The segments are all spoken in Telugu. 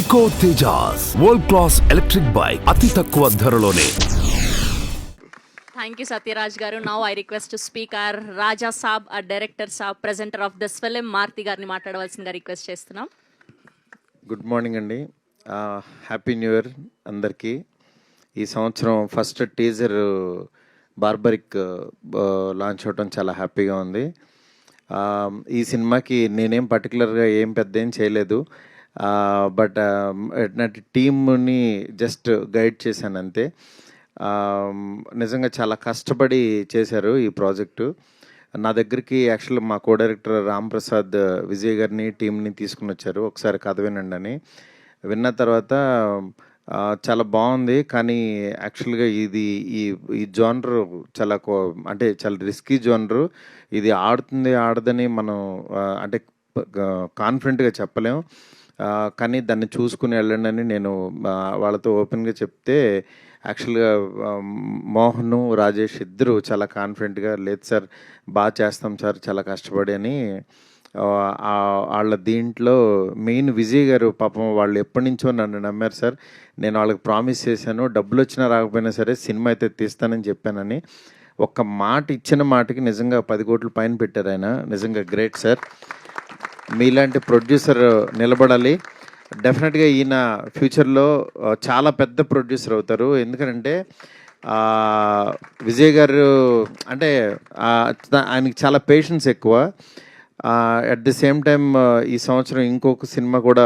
Eco Tejas world class electric bike అతి తక్కువ ధరలోనే. Thank you, Satyaraj Garu. Now I request to speak our Raja Saab, our director Saab, presenter of this film, Maruti Garni మాట్లాడవలసిందిగా రిక్వెస్ట్ చేస్తున్నాం. గుడ్ మార్నింగ్ అండి, హ్యాపీ న్యూ ఇయర్ అందరికీ. ఈ సంవత్సరం ఫస్ట్ టీజర్ బార్బరిక్ లాంచ్ అవడం చాలా హ్యాపీగా ఉంది. ఈ సినిమాకి నేనేం పర్టికులర్గా పెద్ద ఏం చేయలేదు, బట్ టీమ్ని జస్ట్ గైడ్ చేశాను అంతే. నిజంగా చాలా కష్టపడి చేశారు ఈ ప్రాజెక్టు. నా దగ్గరికి యాక్చువల్లీ మా కో డైరెక్టర్ రామ్ ప్రసాద్ విజయ్ గారిని టీంని తీసుకుని వచ్చారు, ఒకసారి కథ వినండి అని. విన్న తర్వాత చాలా బాగుంది, కానీ యాక్చువల్గా ఇది ఈ జోనర్ చాలా అంటే చాలా రిస్కీ జోనరు. ఇది ఆడుతుంది ఆడదని మనం అంటే కాన్ఫిడెంట్గా చెప్పలేం, కానీ దాన్ని చూసుకుని వెళ్ళండి అని నేను వాళ్ళతో ఓపెన్గా చెప్తే యాక్చువల్గా మోహన్ రాజేష్ ఇద్దరు చాలా కాన్ఫిడెంట్గా లేదు సార్ బాగా చేస్తాం సార్ చాలా కష్టపడి అని. వాళ్ళ దీంట్లో మెయిన్ విజయ్ గారు పాపం వాళ్ళు ఎప్పటి నుంచో నన్ను నమ్మారు సార్. నేను వాళ్ళకి ప్రామిస్ చేశాను, డబ్బులు వచ్చినా రాకపోయినా సరే సినిమా అయితే తీస్తానని చెప్పానని. ఒక్క మాట ఇచ్చిన మాటకి నిజంగా 10 కోట్ల పైన పెట్టారు ఆయన. నిజంగా గ్రేట్ సార్. మీలాంటి ప్రొడ్యూసర్ నిలబడాలి. డెఫినెట్గా ఈయన ఫ్యూచర్లో చాలా పెద్ద ప్రొడ్యూసర్ అవుతారు. ఎందుకంటే విజయ్ గారు అంటే ఆయనకి చాలా పేషెన్స్ ఎక్కువ. అట్ ది సేమ్ టైం ఈ సంవత్సరం ఇంకొక సినిమా కూడా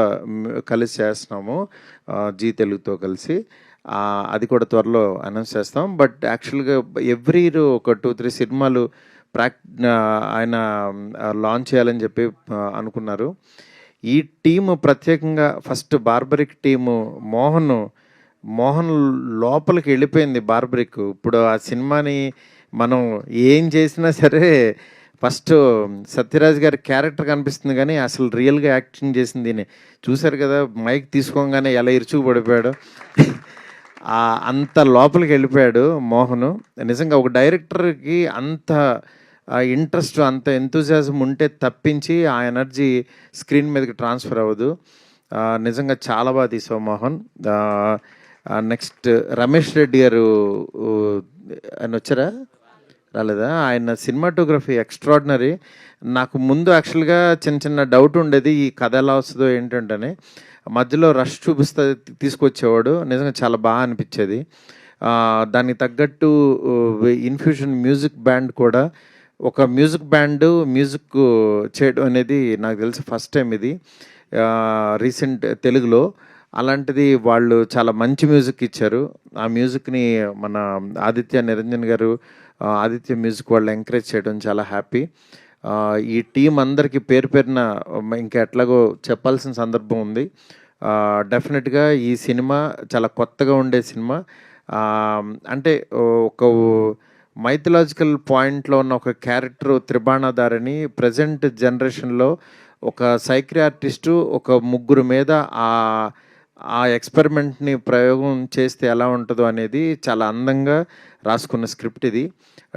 కలిసి చేస్తున్నాము జీ తెలుగుతో కలిసి, అది కూడా త్వరలో అనౌన్స్ చేస్తాం. బట్ యాక్చువల్గా ఎవ్రీ ఇయర్ ఒక 2-3 సినిమాలు ఆయన లాంచ్ చేయాలని చెప్పి అనుకున్నారు. ఈ టీము ప్రత్యేకంగా ఫస్ట్ బార్బరిక్ టీము మోహన్ లోపలికి వెళ్ళిపోయింది బార్బరిక్. ఇప్పుడు ఆ సినిమాని మనం ఏం చేసినా సరే ఫస్ట్ సత్యరాజ్ గారి క్యారెక్టర్ కనిపిస్తుంది, కానీ అసలు రియల్గా యాక్టింగ్ చేసింది చూశారు కదా, మైక్ తీసుకోగానే ఎలా ఇరుచుకు పడిపోయాడు. అంత లోపలికి వెళ్ళిపోయాడు మోహన్. నిజంగా ఒక డైరెక్టర్కి అంత ఇంట్రెస్ట్ అంత ఎంతూజియాజం ఉంటే తప్పించి ఆ ఎనర్జీ స్క్రీన్ మీదకి ట్రాన్స్ఫర్ అవ్వదు. నిజంగా చాలా బాగా తీసావు మోహన్. నెక్స్ట్ రమేష్ రెడ్డి గారు ఆయన వచ్చారా రాలేదా? ఆయన సినిమాటోగ్రఫీ ఎక్స్ట్రాడినరీ. నాకు ముందు యాక్చువల్గా చిన్న డౌట్ ఉండేది ఈ కథ ఎలా వస్తుందో ఏంటంటే, మధ్యలో రష్ చూపిస్తే తీసుకొచ్చేవాడు. నిజంగా చాలా బాగా అనిపించేది. దానికి తగ్గట్టు ఇన్ఫ్యూషన్ మ్యూజిక్ బ్యాండ్ కూడా, ఒక మ్యూజిక్ చేయడం అనేది నాకు తెలిసి ఫస్ట్ టైం ఇది రీసెంట్ తెలుగులో. అలాంటిది వాళ్ళు చాలా మంచి మ్యూజిక్ ఇచ్చారు. ఆ మ్యూజిక్ని మన ఆదిత్య నిరంజన్ గారు ఆదిత్య మ్యూజిక్ వాళ్ళు ఎంకరేజ్ చేయడం చాలా హ్యాపీ. ఈ టీం అందరికీ పేరు పేరున ఇంకా ఎట్లాగో చెప్పాల్సిన సందర్భం ఉంది. డెఫినెట్గా ఈ సినిమా చాలా కొత్తగా ఉండే సినిమా. అంటే ఒక మైథలాజికల్ పాయింట్లో ఉన్న ఒక క్యారెక్టర్ త్రిబాణాధారిని ప్రజెంట్ జనరేషన్లో ఒక సైక్రియాట్రిస్టు ఒక ముగ్గురు మీద ఆ ఎక్స్పెరిమెంట్ని ప్రయోగం చేస్తే ఎలా ఉంటుందో అనేది చాలా అందంగా రాసుకున్న స్క్రిప్ట్ ఇది.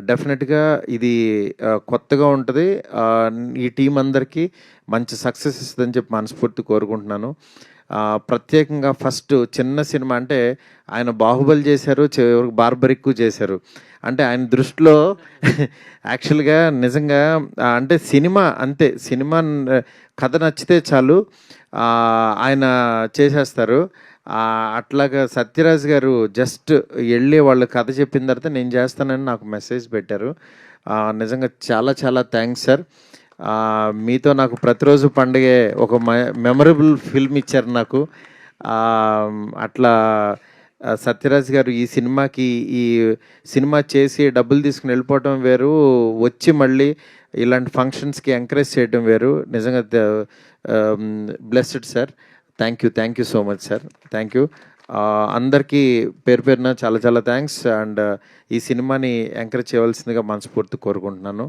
డెఫినెట్గా ఇది కొత్తగా ఉంటుంది. ఈ టీం అందరికీ మంచి సక్సెస్ ఇస్తుందని చెప్పి మనస్ఫూర్తి కోరుకుంటున్నాను. ప్రత్యేకంగా ఫస్ట్ చిన్న సినిమా అంటే ఆయన బాహుబలి చేశారు, చివరికి బార్బరిక్ చేశారు. అంటే ఆయన దృష్టిలో యాక్చువల్గా నిజంగా అంటే సినిమా అంతే, సినిమా కథ నచ్చితే చాలు ఆయన చేసేస్తారు. అట్లాగా సత్యరాజ్ గారు జస్ట్ వెళ్ళి వాళ్ళు కథ చెప్పిన తర్వాత నేను చేస్తానని నాకు మెసేజ్ పెట్టారు. నిజంగా చాలా చాలా థ్యాంక్స్ సార్. మీతో నాకు ప్రతిరోజు పండుగే ఒక మెమరబుల్ ఫిల్మ్ ఇచ్చారు నాకు. అట్లా సత్యరాజ్ గారు ఈ సినిమా చేసి డబ్బులు తీసుకుని వెళ్ళిపోవటం వేరు, వచ్చి మళ్ళీ ఇలాంటి ఫంక్షన్స్కి ఎంకరేజ్ చేయడం వేరు. నిజంగా blessed sir. Thank you so much sir. Thank you అందరికీ పేరు పేరున చాలా చాలా థ్యాంక్స్. అండ్ ఈ సినిమాని ఎంకరేజ్ చేయవలసిందిగా మనస్ఫూర్తి కోరుకుంటున్నాను.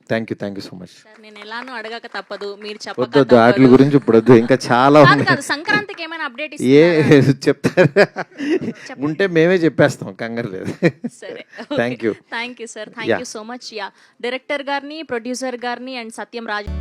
Thank you so much. నేను ఎలానో అడగక తప్పదు, మీరు చెప్పొద్దు వాటి గురించి ఇప్పుడు వద్దు, ఇంకా చాలా సంక్రాంతికి ఏమైనా అప్డేట్ చెప్తారా ఉంటే మేమే చెప్పేస్తాం, కంగారు లేదు. సరే, thank you sir. Thank you so much. Director గారిని, ప్రొడ్యూసర్ గారిని అండ్ సత్యం రాజ్